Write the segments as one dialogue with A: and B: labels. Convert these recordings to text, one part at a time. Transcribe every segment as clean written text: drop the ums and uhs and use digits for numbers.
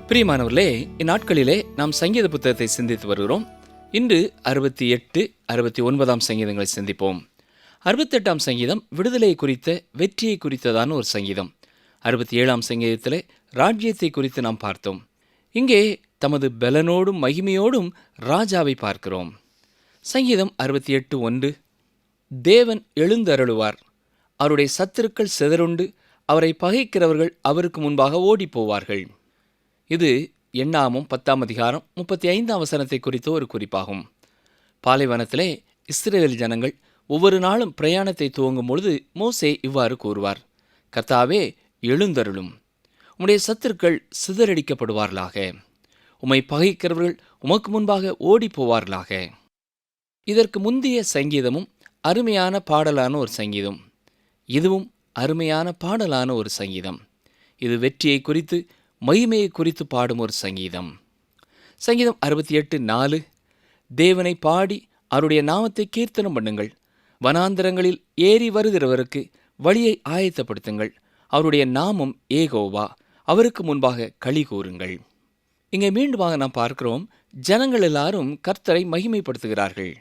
A: பிரியமானவர்களே, இந்நாட்களிலே நாம் சங்கீத புத்தகத்தை சிந்தித்து வருகிறோம். இன்று 68, 69 சங்கீதங்களை சிந்திப்போம். 68 சங்கீதம் விடுதலை குறித்த, வெற்றியை குறித்ததான ஒரு சங்கீதம். 67 சங்கீதத்திலே ராஜ்யத்தை குறித்து நாம் பார்த்தோம். இங்கே தமது பலனோடும் மகிமையோடும் ராஜாவை பார்க்கிறோம். சங்கீதம் 68:1, தேவன் எழுந்தருளுவார், அவருடைய சத்துருக்கள் சிதறுண்டு, அவரை பகைக்கிறவர்கள் அவருக்கு முன்பாக ஓடிப்போவார்கள். இது எண்ணாகமம் 10:35 குறித்த ஒரு குறிப்பாகும். பாலைவனத்திலே இஸ்ரவேல் ஜனங்கள் ஒவ்வொரு நாளும் பிரயாணத்தை துவங்கும் பொழுது மோசே இவ்வாறு கூறுவார்: கர்த்தாவே எழுந்தருளும், உம்முடைய சத்துருக்கள் சிதறடிக்கப்படுவார்களாக, உம்மை பகைக்கிறவர்கள் உமக்கு முன்பாக ஓடிப்போவார்களாக. இதற்கு முந்தைய சங்கீதமும் அருமையான பாடலான ஒரு சங்கீதம். இதுவும் அருமையான பாடலான ஒரு சங்கீதம். இது வெற்றியை குறித்து, மகிமையை குறித்து பாடும் ஒரு சங்கீதம். சங்கீதம் 68:4, தேவனை பாடி அவருடைய நாமத்தை கீர்த்தனம் பண்ணுங்கள், வனாந்தரங்களில் ஏறி வருகிறவருக்கு வழியை ஆயத்தப்படுத்துங்கள், அவருடைய நாமம் ஏகோவா, அவருக்கு முன்பாக களி கூறுங்கள். இங்கே மீண்டுமாக நாம் பார்க்கிறோம், ஜனங்கள் எல்லாரும் கர்த்தரை மகிமைப்படுத்துகிறார்கள்.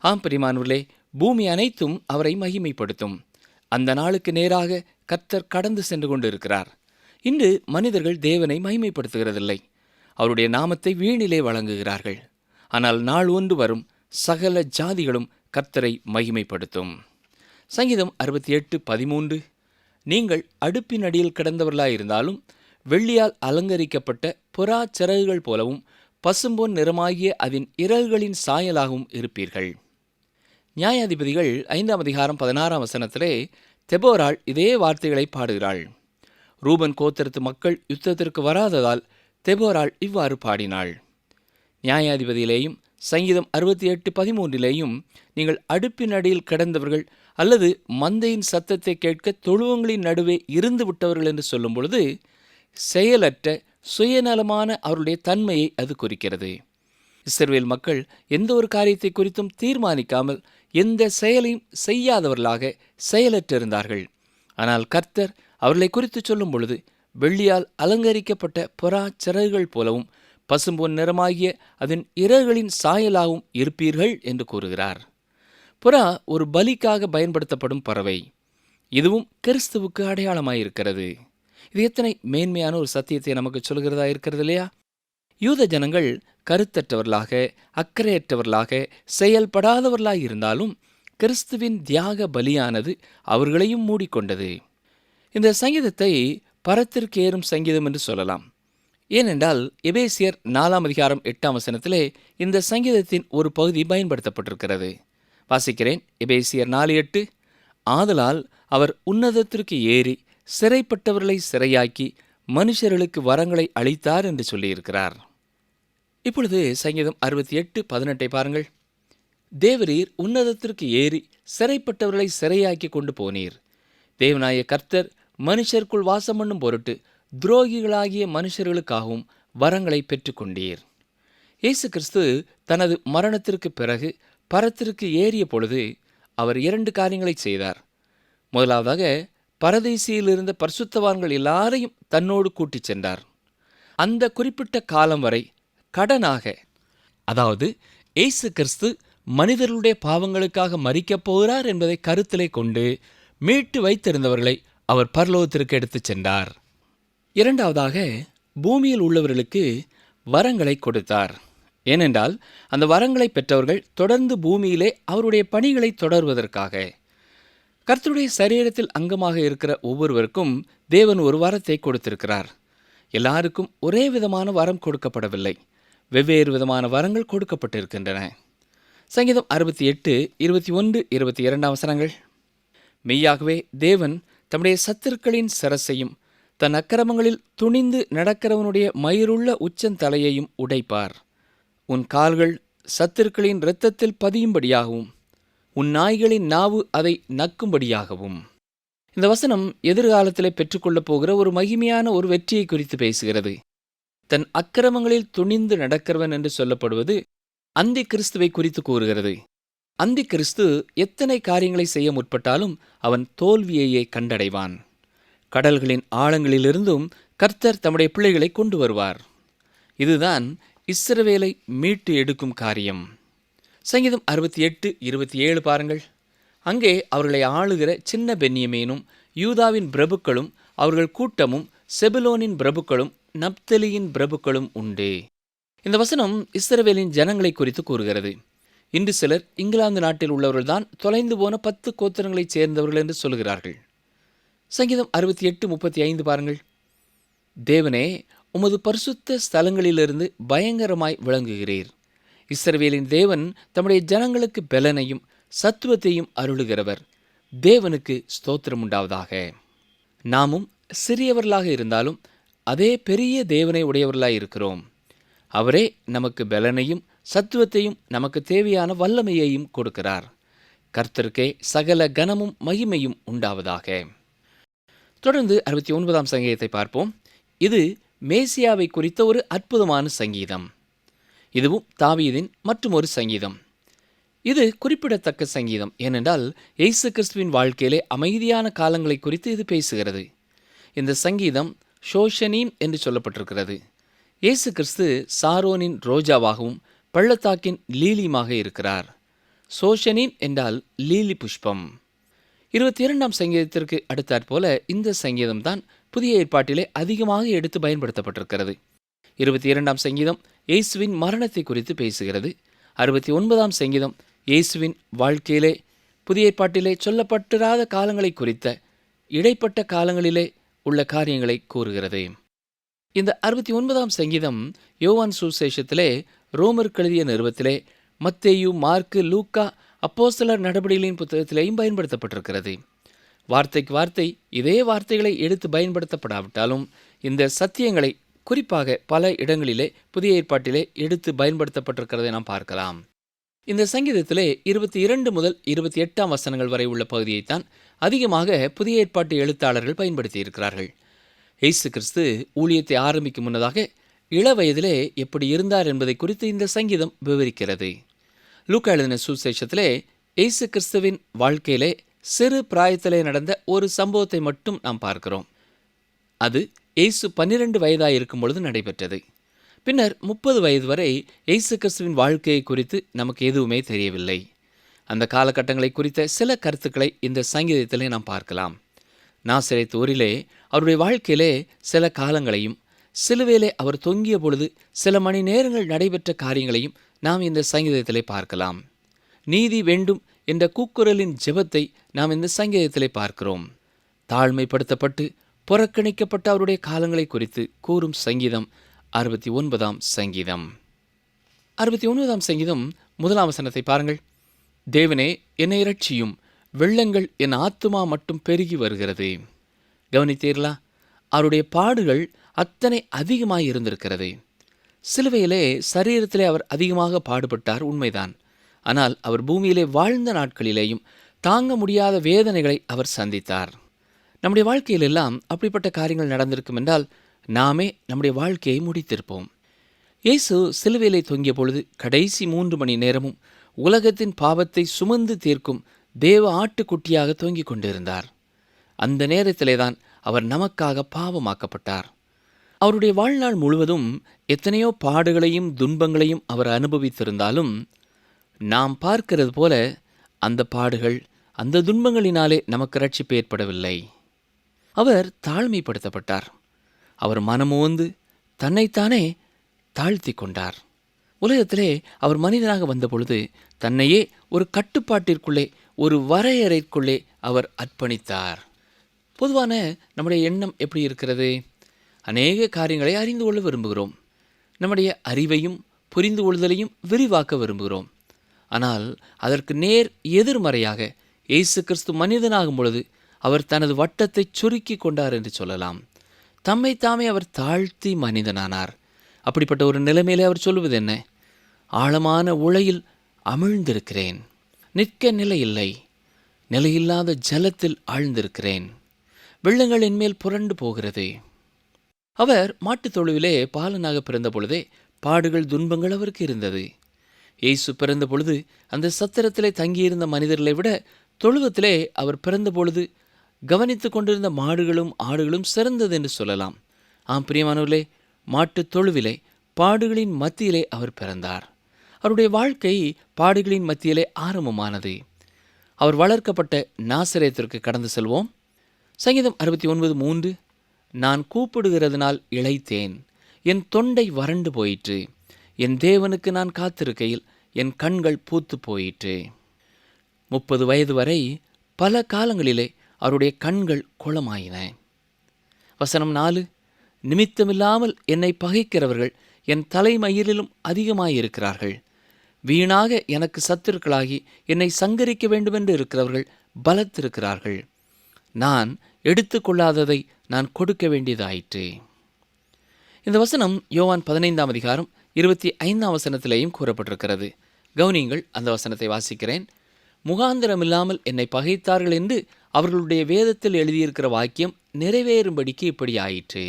A: ஆம் பிரியமானவர்களே, பூமி அனைத்தும் அவரை மகிமைப்படுத்தும். அந்த நாளுக்கு நேராக கர்த்தர் கடந்து சென்று கொண்டு இருக்கிறார். இன்று மனிதர்கள் தேவனை மகிமைப்படுத்துகிறதில்லை, அவருடைய நாமத்தை வீணிலே வழங்குகிறார்கள். ஆனால் நாள் ஒன்று வரும், சகல ஜாதிகளும் கர்த்தரை மகிமைப்படுத்தும். சங்கீதம் 68:13, நீங்கள் அடுப்பின் அடியில் கிடந்தவர்களாயிருந்தாலும் வெள்ளியால் அலங்கரிக்கப்பட்ட புறா சிறகுகள் போலவும் பசும்பொன் நிறமாகிய அதன் இறகுகளின் சாயலாகவும் இருப்பீர்கள். நியாயாதிபதிகள் 5:16 தெபோராள் இதே வார்த்தைகளை பாடுகிறாள். ரூபன் கோத்திரத்து மக்கள் யுத்தத்திற்கு வராததால் தெபோராள் இவ்வாறு பாடினாள். நியாயாதிபதியிலேயும் சங்கீதம் 68:13 நீங்கள் அடுப்பின் அடியில் கிடந்தவர்கள் அல்லது மந்தையின் சத்தத்தை கேட்க தொழுவங்களின் நடுவே இருந்து விட்டவர்கள் என்று சொல்லும் பொழுது செயலற்ற சுயநலமான அவருடைய தன்மையை அது குறிக்கிறது. இஸ்ரவேல் மக்கள் எந்த ஒரு காரியத்தை குறித்தும் தீர்மானிக்காமல் எந்த செயலையும் செய்யாதவர்களாக செயலற்றிருந்தார்கள். ஆனால் கர்த்தர் அவர்களை குறித்து சொல்லும் பொழுது வெள்ளியால் அலங்கரிக்கப்பட்ட புறா சிறகுகள் போலவும் பசும்பொன் நிறமாகிய அதன் இறகுகளின் சாயலாகவும் இருப்பீர்கள் என்று கூறுகிறார். புறா ஒரு பலிக்காக பயன்படுத்தப்படும் பறவை. இதுவும் கிறிஸ்துவுக்கு அடையாளமாயிருக்கிறது. இது எத்தனை மேன்மையான ஒரு சத்தியத்தை நமக்கு சொல்கிறதா இருக்கிறது இல்லையா? யூத ஜனங்கள் கருத்தற்றவர்களாக, அக்கறையற்றவர்களாக, செயல்படாதவர்களாக இருந்தாலும் கிறிஸ்துவின் தியாக பலியானது அவர்களையும் மூடிக்கொண்டது. இந்த சங்கீதத்தை பரத்திற்கு ஏறும் சங்கீதம் என்று சொல்லலாம். ஏனென்றால் எபேசியர் 4:8 இந்த சங்கீதத்தின் ஒரு பகுதி பயன்படுத்தப்பட்டிருக்கிறது. வாசிக்கிறேன். எபேசியர் 4:8, ஆதலால் அவர் உன்னதத்திற்கு ஏறி சிறைப்பட்டவர்களை சிறையாக்கி மனுஷர்களுக்கு வரங்களை அளித்தார் என்று சொல்லியிருக்கிறார். இப்பொழுது சங்கீதம் 68:18 பாருங்கள். தேவரீர் உன்னதத்திற்கு ஏறி சிறைப்பட்டவர்களை சிறையாக்கி கொண்டு போனீர். தேவனாய கர்த்தர் மனுஷருக்குள் வாசம் பண்ணும் பொருட்டு துரோகிகளாகிய மனுஷர்களுக்காகவும் வரங்களை பெற்றுக்கொண்டீர். இயேசு கிறிஸ்து தனது மரணத்திற்கு பிறகு பரத்திற்கு ஏறிய பொழுது அவர் 2 காரியங்களை செய்தார். முதலாவதாக, பரதீசியில் இருந்த பரிசுத்தவான்கள் எல்லாரையும் தன்னோடு கூட்டிச் சென்றார். அந்த குறிப்பிட்ட காலம் வரை கடனாக, அதாவது இயேசு கிறிஸ்து மனிதர்களுடைய பாவங்களுக்காக மரிக்கப் போகிறார் என்பதை கருத்திலே கொண்டு மீட்டு வைத்திருந்தவர்களை அவர் பரலோகத்திற்கு எடுத்துச் சென்றார். இரண்டாவதாக, பூமியில் உள்ளவர்களுக்கு வரங்களை கொடுத்தார். ஏனென்றால் அந்த வரங்களை பெற்றவர்கள் தொடர்ந்து பூமியிலே அவருடைய பணிகளை தொடர்வதற்காக. கர்த்தருடைய சரீரத்தில் அங்கமாக இருக்கிற ஒவ்வொருவருக்கும் தேவன் ஒரு வரத்தை கொடுத்திருக்கிறார். எல்லாருக்கும் ஒரே விதமான வரம் கொடுக்கப்படவில்லை, வெவ்வேறு விதமான வரங்கள் கொடுக்கப்பட்டிருக்கின்றன. சங்கீதம் 68:21-22 மெய்யாகவே தேவன் தம்முடைய சத்துருக்களின் சிரசையும் தன் அக்கிரமங்களில் துணிந்து நடக்கிறவனுடைய மயிருள்ள உச்சந்தலையையும் உடைப்பார். உன் கால்கள் சத்துருக்களின் இரத்தத்தில் பதியும்படியாகவும் உன் நாய்களின் நாவு அதை நக்கும்படியாகவும். இந்த வசனம் எதிர்காலத்திலே பெற்றுக்கொள்ளப் போகிற ஒரு மகிமையான ஒரு வெற்றியை குறித்து பேசுகிறது. தன் அக்கிரமங்களில் துணிந்து நடக்கிறவன் என்று சொல்லப்படுவது அந்தி கிறிஸ்துவை குறித்து கூறுகிறது. அந்தி கிறிஸ்து எத்தனை காரியங்களை செய்ய முற்பட்டாலும் அவன் தோல்வியையே கண்டடைவான். கடல்களின் ஆழங்களிலிருந்தும் கர்த்தர் தம்முடைய பிள்ளைகளை கொண்டு வருவார். இதுதான் இஸ்ரவேலை மீட்டு எடுக்கும் காரியம். சங்கீதம் 68:27 பாருங்கள். அங்கே அவர்களை ஆளுகிற சின்ன பென்யமீனும் யூதாவின் பிரபுக்களும் அவர்கள் கூட்டமும் செபுலோனின் பிரபுக்களும் நப்தலியின் பிரபுக்களும் உண்டு. இந்த வசனம் இஸ்ரவேலின் ஜனங்களை குறித்து கூறுகிறது. இன்று சிலர் இங்கிலாந்து நாட்டில் உள்ளவர்கள்தான் தொலைந்து போன 10 கோத்திரங்களைச் சேர்ந்தவர்கள் என்று சொல்கிறார்கள். சங்கீதம் 68:35 பாருங்கள். தேவனே, உமது பரிசுத்த ஸ்தலங்களிலிருந்து பயங்கரமாய் விளங்குகிறீர். இஸ்ரவேலின் தேவன் தம்முடைய ஜனங்களுக்கு பெலனையும் சத்துவத்தையும் அருளுகிறவர். தேவனுக்கு ஸ்தோத்திரம் உண்டாவதாக. நாமும் சிறியவர்களாக இருந்தாலும் அதே பெரிய தேவனை உடையவர்களாய் இருக்கிறோம். அவரே நமக்கு பெலனையும் சத்துவத்தையும், நமக்கு தேவையான வல்லமையையும் கொடுக்கிறார். கர்த்தருக்கே சகல கனமும் மகிமையும் உண்டாவதாக. தொடர்ந்து 69ஆம் சங்கீதத்தை பார்ப்போம். இது மேசியாவை குறித்த ஒரு அற்புதமான சங்கீதம். இதுவும் தாவீதின் மற்றும் ஒரு சங்கீதம். இது குறிப்பிடத்தக்க சங்கீதம். ஏனென்றால் இயேசு கிறிஸ்துவின் வாழ்க்கையிலே அமைதியான காலங்களை குறித்து இது பேசுகிறது. இந்த சங்கீதம் ஷோஷனீம் என்று சொல்லப்பட்டிருக்கிறது. இயேசு கிறிஸ்து சாரோனின் ரோஜாவாகவும் பள்ளத்தாக்கின் லீலியுமாக இருக்கிறார். சோஷனீம் என்றால் லீலி புஷ்பம். 22ஆம் சங்கீதத்திற்கு அடுத்தாற்போல இந்த சங்கீதம்தான் புதிய ஏற்பாட்டிலே அதிகமாக எடுத்து பயன்படுத்தப்பட்டிருக்கிறது. 22ஆம் சங்கீதம் இயேசுவின் மரணத்தை குறித்து பேசுகிறது. 69ஆம் சங்கீதம் இயேசுவின் வாழ்க்கையிலே புதிய ஏற்பாட்டிலே சொல்லப்பட்டிராத காலங்களை குறித்த இடைப்பட்ட காலங்களிலே உள்ள காரியங்களை கூறுகிறது. இந்த 69ஆம் சங்கீதம் யோவான் சுவிசேஷத்திலே, ரோமர் எழுதிய நிருபத்திலே, மத்தேயு, மார்க்கு, லூக்கா, அப்போஸ்தலர் நடபடிகளின் புத்தகத்திலேயும் பயன்படுத்தப்பட்டிருக்கிறது. வார்த்தைக்கு வார்த்தை இதே வார்த்தைகளை எடுத்து பயன்படுத்தப்படாவிட்டாலும் இந்த சத்தியங்களை குறிப்பாக பல இடங்களிலே புதிய ஏற்பாட்டிலே எடுத்து பயன்படுத்தப்பட்டிருக்கிறதை நாம் பார்க்கலாம். இந்த சங்கீதத்திலே 22 முதல் 28ஆம் வசனங்கள் வரை உள்ள பகுதியைத்தான் அதிகமாக புதிய ஏற்பாட்டு எழுத்தாளர்கள் பயன்படுத்தியிருக்கிறார்கள். இயேசு கிறிஸ்து ஊழியத்தை ஆரம்பிக்கும் முன்னதாக இளவயதிலே எப்படி இருந்தார் என்பதை குறித்து இந்த சங்கீதம் விவரிக்கிறது. லூக்கா எழுதின சுவிசேஷத்திலே இயேசு கிறிஸ்துவின் வாழ்க்கையிலே சிறு பிராயத்திலே நடந்த ஒரு சம்பவத்தை மட்டும் நாம் பார்க்கிறோம். அது இயேசு 12 வயதாய் இருக்கும் பொழுது நடைபெற்றது. பின்னர் 30 வயது வரை இயேசு கிறிஸ்துவின் வாழ்க்கையை குறித்து நமக்கு எதுவுமே தெரியவில்லை. அந்த காலகட்டங்களை குறித்த சில கருத்துக்களை இந்த சங்கீதத்திலே நாம் பார்க்கலாம். நாசரேத் ஊரிலே அவருடைய வாழ்க்கையிலே சில காலங்களையும், சிலுவையிலே அவர் தொங்கிய பொழுது சில மணி நேரங்கள் நடைபெற்ற காரியங்களையும் நாம் இந்த சங்கீதத்திலே பார்க்கலாம். நீதி வேண்டும் என்ற கூக்குரலின் ஜெபத்தை நாம் இந்த சங்கீதத்திலே பார்க்கிறோம். தாழ்மைப்படுத்தப்பட்டு புறக்கணிக்கப்பட்ட அவருடைய காலங்களை குறித்து கூறும் சங்கீதம் 69ஆம் சங்கீதம். 69ஆம் சங்கீதம் 1ஆம் வசனத்தை பாருங்கள். தேவனே, என்னை இரட்சியும், வெள்ளங்கள் என் ஆத்துமா மட்டும் பெருகி வருகிறது. கவனித்தீர்களா? அவருடைய பாடுகள் அத்தனை அதிகமாய் இருந்திருக்கிறது. சிலுவையிலே சரீரத்திலே அவர் அதிகமாக பாடுபட்டார், உண்மைதான். ஆனால் அவர் பூமியிலே வாழ்ந்த நாட்களிலேயும் தாங்க முடியாத வேதனைகளை அவர் சந்தித்தார். நம்முடைய வாழ்க்கையிலெல்லாம் அப்படிப்பட்ட காரியங்கள் நடந்திருக்கும் என்றால் நாமே நம்முடைய வாழ்க்கையை முடித்திருப்போம். இயேசு சிலுவையிலே தொங்கிய பொழுது கடைசி 3 மணி நேரமும் உலகத்தின் பாவத்தை சுமந்து தீர்க்கும் தேவ ஆட்டுக்குட்டியாக தொங்கிக் கொண்டிருந்தார். அந்த நேரத்திலேதான் அவர் நமக்காக பாவமாக்கப்பட்டார். அவருடைய வாழ்நாள் முழுவதும் எத்தனையோ பாடுகளையும் துன்பங்களையும் அவர் அனுபவித்திருந்தாலும் நாம் பார்க்கிறது போல அந்த பாடுகள், அந்த துன்பங்களினாலே நமக்கு ரட்சிப்பு ஏற்படவில்லை. அவர் தாழ்மைப்படுத்தப்பட்டார். அவர் மனமோந்து தன்னைத்தானே தாழ்த்தி கொண்டார். உலகத்திலே அவர் மனிதனாக வந்தபொழுது தன்னையே ஒரு கட்டுப்பாட்டிற்குள்ளே, ஒரு வரையறைக்குள்ளே அவர் அர்ப்பணித்தார். பொதுவான நம்முடைய எண்ணம் எப்படி இருக்கிறது? அநேக காரியங்களை அறிந்து கொள்ள விரும்புகிறோம். நம்முடைய அறிவையும் புரிந்து கொள்தலையும் விரிவாக்க விரும்புகிறோம். ஆனால் அதற்கு நேர் எதிர்மறையாக இயேசு கிறிஸ்து மனிதனாகும் பொழுது அவர் தனது வட்டத்தை சுருக்கி கொண்டார் என்று சொல்லலாம். தம்மை தாமே அவர் தாழ்த்தி மனிதனானார். அப்படிப்பட்ட ஒரு நிலைமையிலே அவர் சொல்லுவது என்ன? ஆழமான உளையில் அமிழ்ந்திருக்கிறேன், நிற்க நிலை இல்லை, நிலையில்லாத ஜலத்தில் ஆழ்ந்திருக்கிறேன், வெள்ளங்கள் என்மேல் புரண்டு போகிறது. அவர் மாட்டுத் தொழுவிலே பாலனாக பிறந்த பொழுதே பாடுகள் துன்பங்கள் அவருக்கு இருந்தது. இயேசு பிறந்த பொழுது அந்த சத்திரத்திலே தங்கியிருந்த மனிதர்களை விட தொழுவத்திலே அவர் பிறந்த பொழுது கவனித்து கொண்டிருந்த மாடுகளும் ஆடுகளும் சிறந்தது என்று சொல்லலாம். ஆம் பிரியமானவர்களே, மாட்டுத் தொழுவிலே பாடுகளின் மத்தியிலே அவர் பிறந்தார். அவருடைய வாழ்க்கை பாடுகளின் மத்தியிலே ஆரம்பமானது. அவர் வளர்க்கப்பட்ட நாசரேத்திற்கு கடந்து செல்வோம். சங்கீதம் 69:3, நான் கூப்பிடுகிறதுனால் இளைத்தேன், என் தொண்டை வறண்டு போயிற்று, என் தேவனுக்கு நான் காத்திருக்கையில் என் கண்கள் பூத்து போயிற்று. 30 வயது வரை பல காலங்களிலே அவருடைய கண்கள் குளமாயின. வசனம் 4, நிமித்தமில்லாமல் என்னை பகைக்கிறவர்கள் என் தலைமயிரிலும் அதிகமாயிருக்கிறார்கள். வீணாக எனக்கு சத்துருக்களாகி என்னை சங்கரிக்க வேண்டுமென்று இருக்கிறவர்கள் பலத்திருக்கிறார்கள். நான் எடுத்துக்கொள்ளாததை நான் கொடுக்க வேண்டியதாயிற்று. இந்த வசனம் யோவான் 15:25 வசனத்திலேயும் கூறப்பட்டிருக்கிறது. கவனியுங்கள், அந்த வசனத்தை வாசிக்கிறேன். முகாந்திரமில்லாமல் என்னை பகைத்தார்கள் என்று அவர்களுடைய வேதத்தில் எழுதியிருக்கிற வாக்கியம் நிறைவேறும்படிக்கு இப்படி ஆயிற்று.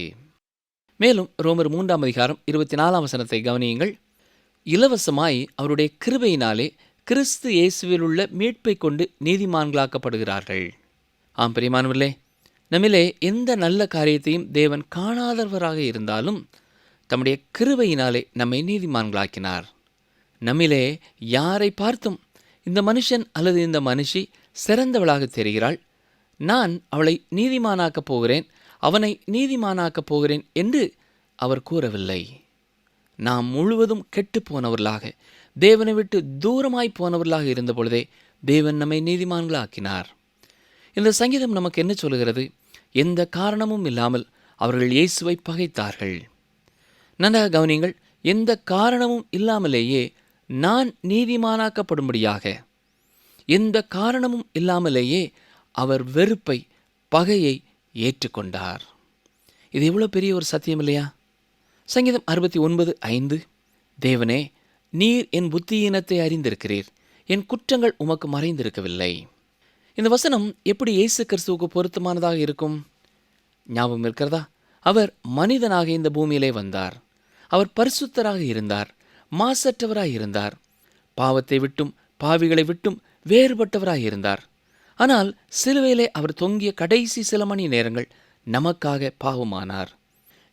A: மேலும் ரோமர் 3:24 வசனத்தை கவனியுங்கள். இலவசமாய் அவருடைய கிருபையினாலே கிறிஸ்து இயேசுவில் உள்ள மீட்பை கொண்டு நீதிமான்களாக்கப்படுகிறார்கள். ஆம் பிரியமானவர்களே, நம்மிலே எந்த நல்ல காரியத்தையும் தேவன் காணாதவராக இருந்தாலும் தம்முடைய கிருபையினாலே நம்மை நீதிமான்களாக்கினார். நம்மிலே யாரை பார்த்தும் இந்த மனுஷன் அல்லது இந்த மனுஷி சிறந்தவளாக தெரிகிறாள், நான் அவளை நீதிமானாக்கப் போகிறேன், அவனை நீதிமானாக்கப் போகிறேன் என்று அவர் கூறவில்லை. நாம் முழுவதும் கெட்டுப்போனவர்களாக, தேவனை விட்டு தூரமாய் போனவர்களாக இருந்த பொழுதே தேவன் நம்மை நீதிமான்களாக்கினார். இந்த சங்கீதம் நமக்கு என்ன சொல்கிறது? எந்த காரணமும் இல்லாமல் அவர்கள் இயேசுவை பகைத்தார்கள். நன்றாக கவனியுங்கள், எந்த காரணமும் இல்லாமலேயே நான் நீதிமானாக்கப்படும்படியாக, எந்த காரணமும் இல்லாமலேயே அவர் வெறுப்பை, பகையை ஏற்றுக்கொண்டார். இது எவ்வளவு பெரிய ஒரு சத்தியம் இல்லையா? சங்கீதம் 69:5, தேவனே, நீர் என் புத்தியீனத்தை அறிந்திருக்கிறீர், என் குற்றங்கள் உமக்கு மறைந்திருக்கவில்லை. இந்த வசனம் எப்படி இயேசு கிறிஸ்துவுக்கு பொருத்தமானதாக இருக்கும்? ஞாபகம் இருக்கிறதா? அவர் மனிதனாக இந்த பூமியிலே வந்தார். அவர் பரிசுத்தராக இருந்தார், மாசற்றவராய் இருந்தார், பாவத்தை விட்டும் பாவிகளை விட்டும் வேறுபட்டவராய் இருந்தார். ஆனால் சிலுவையிலே அவர் தொங்கிய கடைசி சில மணி நேரங்கள் நமக்காக பாவமானார்.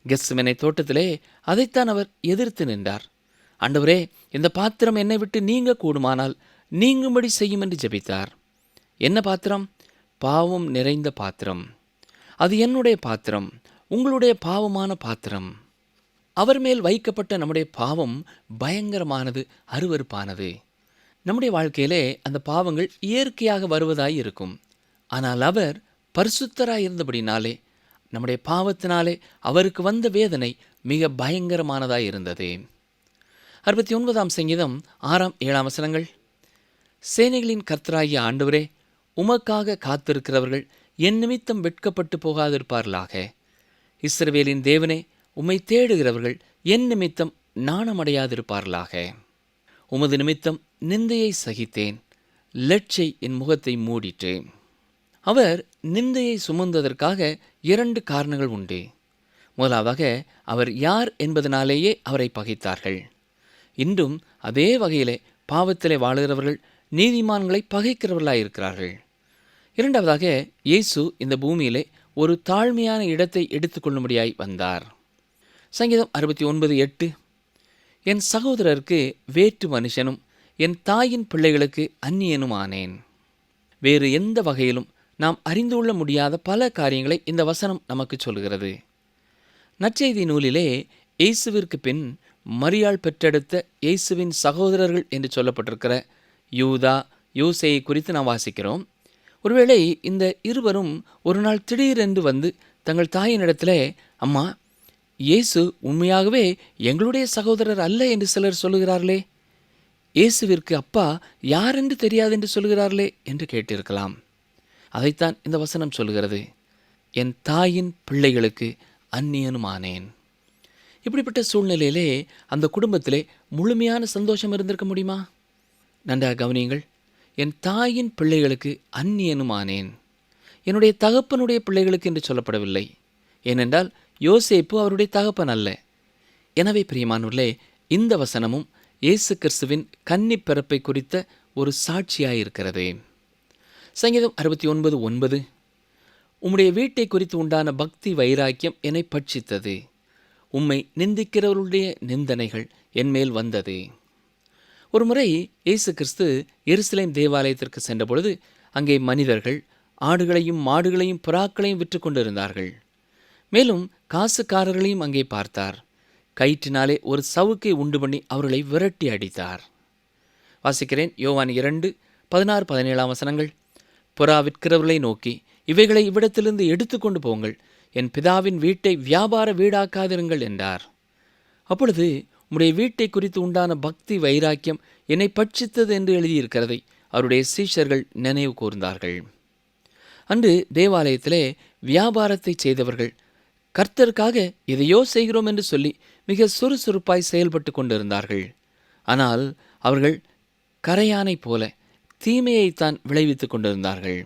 A: கெத்செமனே தோட்டத்திலே அதைத்தான் அவர் எதிர்த்து நின்றார். ஆண்டவரே, இந்த பாத்திரம் என்னை விட்டு நீங்க கூடுமானால் நீங்கும்படி செய்யும் என்று ஜெபித்தார். என்ன பாத்திரம்? பாவம் நிறைந்த பாத்திரம். அது என்னுடைய பாத்திரம், உங்களுடைய பாவமான பாத்திரம். அவர் மேல் வைக்கப்பட்ட நம்முடைய பாவம் பயங்கரமானது, அருவருப்பானது. நம்முடைய வாழ்க்கையிலே அந்த பாவங்கள் இயற்கையாக வருவதாய் இருக்கும். ஆனால் அவர் பரிசுத்தராய் இருந்தபடினாலே நம்முடைய பாவத்தினாலே அவருக்கு வந்த வேதனை மிக பயங்கரமானதாய் இருந்தது. 69 சங்கீதம் 6-7 வசனங்கள். சேனைகளின் கர்த்தராகிய ஆண்டவரே, உமக்காக காத்திருக்கிறவர்கள் என் நிமித்தம் வெட்கப்பட்டு போகாதிருப்பார்களாக. இஸ்ரவேலின் தேவனே, உம்மை தேடுகிறவர்கள் என் நிமித்தம் நாணமடையாதிருப்பார்களாக. உமது நிமித்தம் நிந்தையை சகித்தேன், லட்சை என் முகத்தை மூடிற்று. அவர் நிந்தையை சுமந்ததற்காக 2 காரணங்கள் உண்டு. முதலாவதாக, அவர் யார் என்பதனாலேயே அவரை பகைத்தார்கள். இன்றும் அதே வகையிலே பாவத்திலே வாழுகிறவர்கள் நீதிமான்களை பகைக்கிறவர்களாயிருக்கிறார்கள். இரண்டாவதாக, இயேசு இந்த பூமியிலே ஒரு தாழ்மையான இடத்தை எடுத்துக்கொள்ளும்படியாய் வந்தார். சங்கீதம் 69:8, என் சகோதரருக்கு வேற்று மனுஷனும் என் தாயின் பிள்ளைகளுக்கு அந்நியனும் ஆனேன். வேறு எந்த வகையிலும் நாம் அறிந்து கொள்ள முடியாத பல காரியங்களை இந்த வசனம் நமக்கு சொல்கிறது. நற்செய்தி நூலிலே இயேசுவிற்கு பின் மரியாள் பெற்றெடுத்த இயேசுவின் சகோதரர்கள் என்று சொல்லப்பட்டிருக்கிற யூதா, யோசேயை குறித்து நாம் வாசிக்கிறோம். ஒருவேளை இந்த இருவரும் ஒரு நாள் திடீரென்று வந்து தங்கள் தாயினிடத்திலே, அம்மா, இயேசு உண்மையாகவே எங்களுடைய சகோதரர் அல்ல என்று சிலர் சொல்லுகிறார்களே, இயேசுவிற்கு அப்பா யார் என்று தெரியாது என்று சொல்கிறார்களே என்று கேட்டிருக்கலாம். அதைத்தான் இந்த வசனம் சொல்லுகிறது, என் தாயின் பிள்ளைகளுக்கு அந்நியனுமானேன். இப்படிப்பட்ட சூழ்நிலையிலே அந்த குடும்பத்திலே முழுமையான சந்தோஷம் இருந்திருக்க முடியுமா? நன்றாக கவனியுங்கள், என் தாயின் பிள்ளைகளுக்கு அந்நியனுமானேன். என்னுடைய தகப்பனுடைய பிள்ளைகளுக்கு என்று சொல்லப்படவில்லை. ஏனென்றால் யோசேப்பு அவருடைய தகப்பன் அல்ல. எனவே பிரியமானவர்களே, இந்த வசனமும் இயேசு கிறிஸ்துவின் கன்னி பிறப்பை குறித்த ஒரு சாட்சியாயிருக்கிறது. சங்கீதம் 69:9, உம்முடைய வீட்டை குறித்து உண்டான பக்தி வைராக்கியம் என்னை பட்சித்தது, உம்மை நிந்திக்கிறவர்களுடைய நிந்தனைகள் என்மேல் வந்தது. ஒருமுறை இயேசு கிறிஸ்து எருசலேம் தேவாலயத்திற்கு சென்றபொழுது அங்கே மனிதர்கள் ஆடுகளையும் மாடுகளையும் புறாக்களையும் விற்று கொண்டிருந்தார்கள். மேலும் காசுக்காரர்களையும் அங்கே பார்த்தார். கயிற்றினாலே ஒரு சவுக்கை உண்டு பண்ணி அவர்களை விரட்டி அடித்தார். வாசிக்கிறேன், யோவான் 2:16-17 வசனங்கள். புறா விற்கிறவர்களை நோக்கி, இவைகளை இவ்விடத்திலிருந்து எடுத்துக்கொண்டு போங்கள், என் பிதாவின் வீட்டை வியாபார வீடாக்காதிருங்கள் என்றார். அப்பொழுது உம்முடைய வீட்டை குறித்து உண்டான பக்தி வைராக்கியம் என்னை பட்சித்தது என்று எழுதியிருக்கிறதை அவருடைய சீஷர்கள் நினைவு கூர்ந்தார்கள். அன்று தேவாலயத்திலே வியாபாரத்தை செய்தவர்கள் கர்த்தருக்காக எதையோ செய்கிறோம் என்று சொல்லி மிக சுறுசுறுப்பாய் செயல்பட்டு கொண்டிருந்தார்கள். ஆனால் அவர்கள் கரையானை போல தீமையைத்தான் விளைவித்துக் கொண்டிருந்தார்கள்.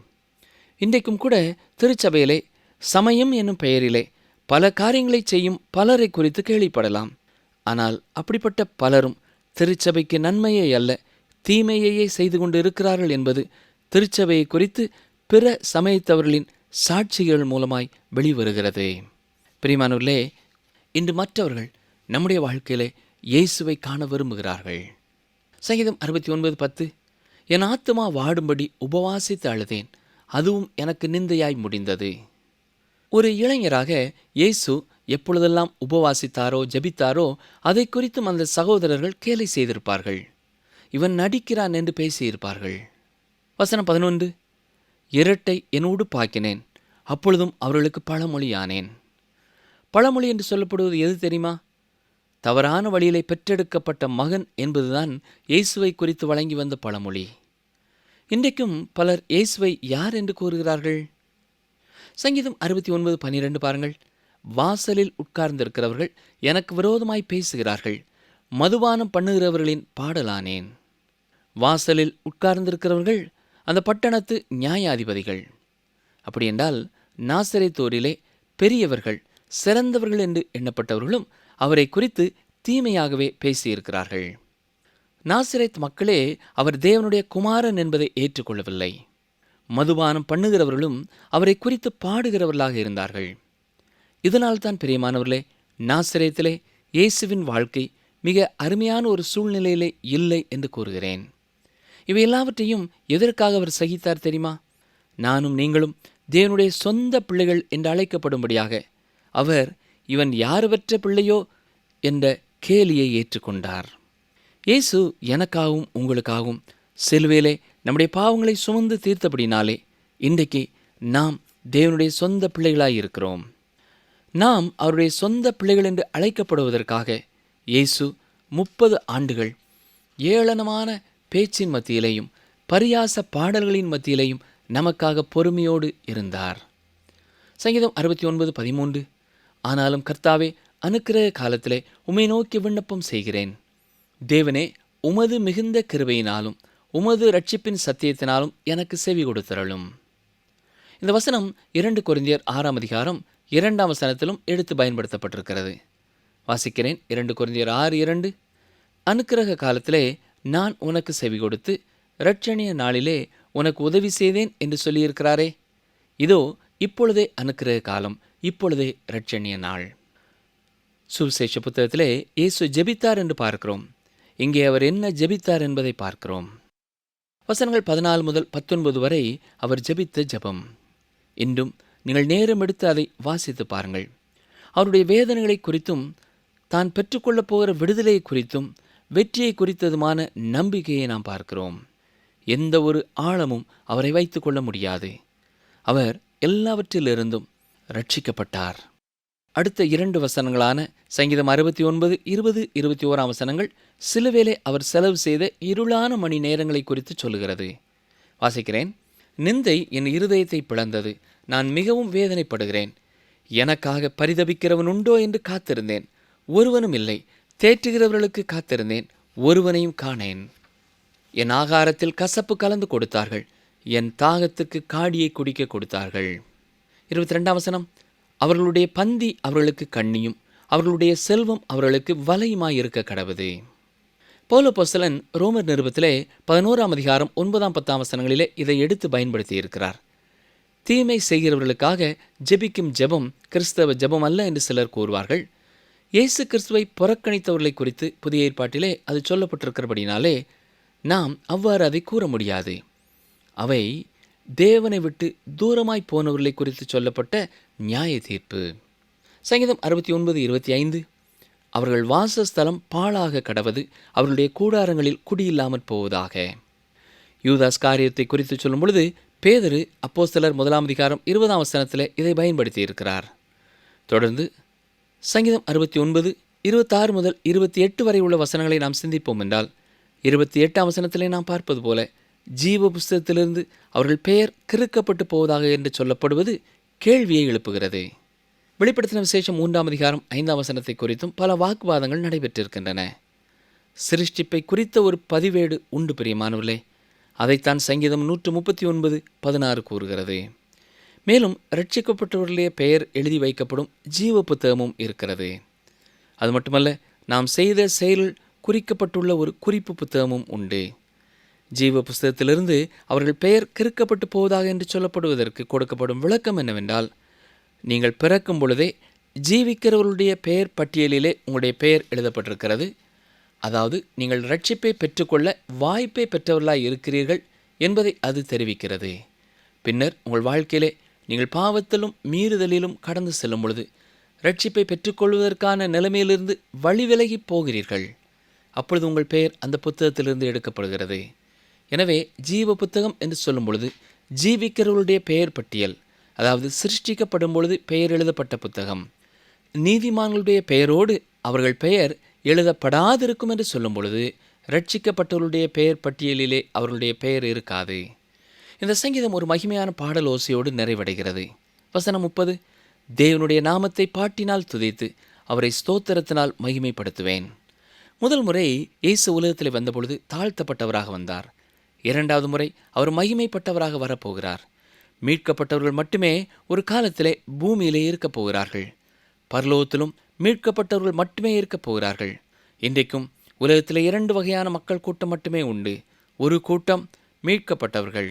A: இன்றைக்கும் கூட திருச்சபையிலே சமயம் என்னும் பெயரிலே பல காரியங்களை செய்யும் பலரை குறித்து கேள்விப்படலாம். ஆனால் அப்படிப்பட்ட பலரும் திருச்சபைக்கு நன்மையை அல்ல தீமையையே செய்து கொண்டு இருக்கிறார்கள் என்பது திருச்சபையை குறித்து பிற சமயத்தவர்களின் சாட்சிகள் மூலமாய் வெளிவருகிறது. பிரியமானவர்களே, இன்று மற்றவர்கள் நம்முடைய வாழ்க்கையிலே இயேசுவை காண விரும்புகிறார்கள். சங்கீதம் 69:10, என் ஆத்துமா வாடும்படி உபவாசித்து அழுதேன், அதுவும் எனக்கு நிந்தையாய் முடிந்தது. ஒரு இளைஞராக இயேசு எப்பொழுதெல்லாம் உபவாசித்தாரோ ஜெபித்தாரோ அதை குறித்தும் அந்த சகோதரர்கள் கேலி செய்திருப்பார்கள். இவன் நடிக்கிறான் என்று பேசியிருப்பார்கள். வசனம் 11, இரட்டை என் உடுப்பாக்கினேன், அப்பொழுதும் அவர்களுக்கு பழமொழியானேன். பழமொழி என்று சொல்லப்படுவது எது தெரியுமா? தவறான வழியிலே பெற்றெடுக்கப்பட்ட மகன் என்பதுதான் இயேசுவை குறித்து வழங்கி வந்த பழமொழி. இன்றைக்கும் பலர் இயேசுவை யார் என்று கூறுகிறார்கள்? சங்கீதம் 69:12 பாருங்கள். வாசலில் உட்கார்ந்திருக்கிறவர்கள் எனக்கு விரோதமாய் பேசுகிறார்கள், மதுபானம் பண்ணுகிறவர்களின் பாடலானேன். வாசலில் உட்கார்ந்திருக்கிறவர்கள் அந்த பட்டணத்து நியாயாதிபதிகள். அப்படியென்றால் நாசரேத்தோரிலே பெரியவர்கள் சிறந்தவர்கள் என்று எண்ணப்பட்டவர்களும் அவரை குறித்து தீமையாகவே பேசியிருக்கிறார்கள். நாசரேத் மக்களே அவர் தேவனுடைய குமாரன் என்பதை ஏற்றுக்கொள்ளவில்லை. மதுபானம் பண்ணுகிறவர்களும் அவரை குறித்து பாடுகிறவர்களாக இருந்தார்கள். இதனால்தான் பிரியமானவர்களே, நாசரேத்திலே இயேசுவின் வாழ்க்கை மிக அருமையான ஒரு சூழ்நிலையிலே இல்லை என்று கூறுகிறேன். இவை எல்லாவற்றையும் எதற்காக அவர் சகித்தார் தெரியுமா? நானும் நீங்களும் தேவனுடைய சொந்த பிள்ளைகள் என்று அழைக்கப்படும்படியாக. அவர் இவன் யார் பெற்ற பிள்ளையோ என்ற கேலியை ஏற்றுக்கொண்டார். இயேசு எனக்காகவும் உங்களுக்காகவும் சிலுவையிலே நம்முடைய பாவங்களை சுமந்து தீர்த்தபடினாலே இன்றைக்கு நாம் தேவனுடைய சொந்த பிள்ளைகளாய் இருக்கிறோம். நாம் அவருடைய சொந்த பிள்ளைகள் என்று அழைக்கப்படுவதற்காக இயேசு 30 ஆண்டுகள் ஏளனமான பேச்சின் மத்தியிலேயும் பரியாச பாடல்களின் மத்தியிலேயும் நமக்காக பொறுமையோடு இருந்தார். சங்கீதம் 69:13, ஆனாலும் கர்த்தாவே, அனுக்கிரக காலத்திலே உம்மை நோக்கி விண்ணப்பம் செய்கிறேன். தேவனே, உமது மிகுந்த கிருபையினாலும் உமது இரட்சிப்பின் சத்தியத்தினாலும் எனக்கு செவி கொடுத்தருளும். இந்த வசனம் 2 கொரிந்தியர் 6:2 எடுத்து பயன்படுத்தப்பட்டிருக்கிறது. வாசிக்கிறேன். 2 கொரிந்தியர் 6:2, அனுக்கிரக காலத்திலே நான் உனக்கு செவி கொடுத்து இரட்சணிய நாளிலே உனக்கு உதவி செய்தேன் என்று சொல்லியிருக்கிறாரே. இதோ இப்பொழுதே அனுக்கிரக காலம், இப்பொழுதே இரட்சணிய நாள். சுவிசேஷ புத்தகத்திலே இயேசு ஜெபித்தார் என்று பார்க்கிறோம். இங்கே அவர் என்ன ஜெபித்தார் என்பதை பார்க்கிறோம். வசனங்கள் 14-19 வரை அவர் ஜெபித்த ஜெபம். இன்றும் நீங்கள் நேரம் எடுத்து அதை வாசித்து பாருங்கள். அவருடைய வேதனைகளை குறித்தும் தான் பெற்றுக்கொள்ளப் போகிற விடுதலை குறித்தும் வெற்றியை குறித்ததுமான நம்பிக்கையை நாம் பார்க்கிறோம். எந்த ஒரு ஆழமும் அவரை வைத்துக் கொள்ள முடியாது. அவர் எல்லாவற்றிலிருந்தும் ரட்சிக்கப்பட்டார். அடுத்த 2 வசனங்களான சங்கீதம் 69, 20, 21 வசனங்கள் சிலுவையிலே அவர் செலவு செய்த இருளான மணி நேரங்களை குறித்து சொல்லுகிறது. வாசிக்கிறேன். நிந்தை என் இருதயத்தை பிளந்தது, நான் மிகவும் வேதனைப்படுகிறேன். எனக்காக பரிதபிக்கிறவன் உண்டோ என்று காத்திருந்தேன், ஒருவனும் இல்லை. தேற்றுகிறவர்களுக்கு காத்திருந்தேன், ஒருவனையும் காணேன். என் ஆகாரத்தில் கசப்பு கலந்து கொடுத்தார்கள், என் தாகத்துக்கு காடியை குடிக்க கொடுத்தார்கள். 22 வசனம், அவர்களுடைய பந்தி அவர்களுக்கு கண்ணியும் அவர்களுடைய செல்வம் அவர்களுக்கு வலையுமாயிருக்க கடவுது. பவுல் அப்போஸ்தலன் ரோமர் நிருபத்திலே 11 9-10 வசனங்களிலே இதை எடுத்து பயன்படுத்தி இருக்கிறார். தீமை செய்கிறவர்களுக்காக ஜெபிக்கும் ஜெபம் கிறிஸ்தவ ஜெபம் அல்ல என்று சிலர் கூறுவார்கள். இயேசு கிறிஸ்துவை புறக்கணித்தவர்களை குறித்து புதிய ஏற்பாட்டிலே அது சொல்லப்பட்டிருக்கிறபடினாலே நாம் அவ்வாறு அதை கூற முடியாது. அவை தேவனை விட்டு தூரமாய் போனவர்களை குறித்து சொல்லப்பட்ட நியாய தீர்ப்பு. சங்கீதம் 69:25, அவர்கள் வாசஸ்தலம் பாழாக கடவது, அவர்களுடைய கூடாரங்களில் குடியில்லாமற் போவதாக. யூதாஸ் காரியத்தை குறித்து சொல்லும் பொழுது பேதுரு அப்போஸ்தலர் 1 இதை பயன்படுத்தி இருக்கிறார். தொடர்ந்து சங்கீதம் 69:26 முதல் 28 வரை உள்ள வசனங்களை நாம் சிந்திப்போம் என்றால் 28 நாம் பார்ப்பது போல ஜீவ புஸ்தகத்திலிருந்து அவர்கள் பெயர் கிறுக்கப்பட்டு போவதாக என்று சொல்லப்படுவது கேள்வியை எழுப்புகிறது. வெளிப்படுத்தின விசேஷம் 3 குறித்தும் பல வாக்குவாதங்கள் நடைபெற்றிருக்கின்றன. சிருஷ்டிப்பை குறித்த ஒரு பதிவேடு உண்டு பிரியமானவர்களே. அதைத்தான் சங்கீதம் 139:16 கூறுகிறது. மேலும் ரட்சிக்கப்பட்டவர்களுடைய பெயர் எழுதி வைக்கப்படும் ஜீவ புத்தகமும் இருக்கிறது. அது மட்டுமல்ல, நாம் செய்த செயலில் குறிக்கப்பட்டுள்ள ஒரு குறிப்பு புத்தகமும் உண்டு. ஜீவ புஸ்தகத்திலிருந்து அவர்கள் பெயர் கிறுக்கப்பட்டு போவதாக என்று சொல்லப்படுவதற்கு கொடுக்கப்படும் விளக்கம் என்னவென்றால், நீங்கள் பிறக்கும் பொழுதே ஜீவிக்கிறவர்களுடைய பெயர் பட்டியலிலே உங்களுடைய பெயர் எழுதப்பட்டிருக்கிறது. அதாவது நீங்கள் ரட்சிப்பை பெற்றுக்கொள்ள வாய்ப்பை பெற்றவர்களாய் இருக்கிறீர்கள் என்பதை அது தெரிவிக்கிறது. பின்னர் உங்கள் வாழ்க்கையிலே நீங்கள் பாவத்திலும் மீறுதலிலும் கடந்து செல்லும் பொழுது ரட்சிப்பை பெற்றுக்கொள்வதற்கான நிலைமையிலிருந்து வழி விலகி போகிறீர்கள். அப்பொழுது உங்கள் பெயர் அந்த புத்தகத்திலிருந்து எடுக்கப்படுகிறது. எனவே ஜீவ புத்தகம் என்று சொல்லும் பொழுது ஜீவிக்கிறவர்களுடைய பெயர் பட்டியல், அதாவது சிருஷ்டிக்கப்படும் பொழுது பெயர் எழுதப்பட்ட புத்தகம். நீதிமான்களுடைய பெயரோடு அவர்கள் பெயர் எழுதப்படாதிருக்கும் என்று சொல்லும் பொழுது ரட்சிக்கப்பட்டவர்களுடைய பெயர் பட்டியலிலே அவர்களுடைய பெயர் இருக்காது. இந்த சங்கீதம் ஒரு மகிமையான பாடல் ஓசையோடு நிறைவடைகிறது. வசனம் 30, தேவனுடைய நாமத்தை பாட்டினால் துதித்து அவரை ஸ்தோத்திரத்தினால் மகிமைப்படுத்துவேன். முதல் முறை இயேசு உலகத்தில் வந்தபொழுது தாழ்த்தப்பட்டவராக வந்தார். இரண்டாவது முறை அவர் மகிமைப்பட்டவராக வரப்போகிறார். மீட்கப்பட்டவர்கள் மட்டுமே ஒரு காலத்திலே பூமியிலே இருக்கப் போகிறார்கள். பரலோகத்திலும் மீட்கப்பட்டவர்கள் மட்டுமே இருக்கப் போகிறார்கள். இன்றைக்கும் உலகத்தில் 2 வகையான மக்கள் கூட்டம் மட்டுமே உண்டு. ஒரு கூட்டம் மீட்கப்பட்டவர்கள்,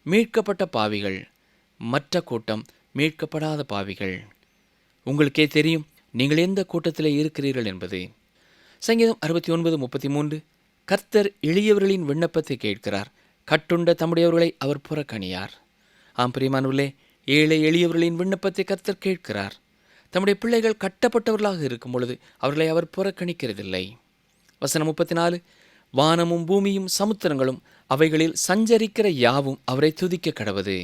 A: மீட்கப்பட்ட பாவிகள். மற்ற கூட்டம் மீட்கப்படாத பாவிகள். உங்களுக்கே தெரியும் நீங்கள் எந்த கூட்டத்திலே இருக்கிறீர்கள் என்பது. சங்கீதம் 69:33, கர்த்தர் எளியவர்களின் விண்ணப்பத்தை கேட்கிறார், கட்டுண்ட தம்முடையவர்களை அவர் புறக்கணியார். ஆம் பிரியமானவர்களே, ஏழை எளியவர்களின் விண்ணப்பத்தை கர்த்தர் கேட்கிறார். தம்முடைய பிள்ளைகள் கட்டப்பட்டவர்களாக இருக்கும் பொழுது அவர்களை அவர் புறக்கணிக்கிறதில்லை. வசனம் 34, வானமும் பூமியும் சமுத்திரங்களும் அவைகளில் சஞ்சரிக்கிற யாவும் அவரை துதிக்க கடவது.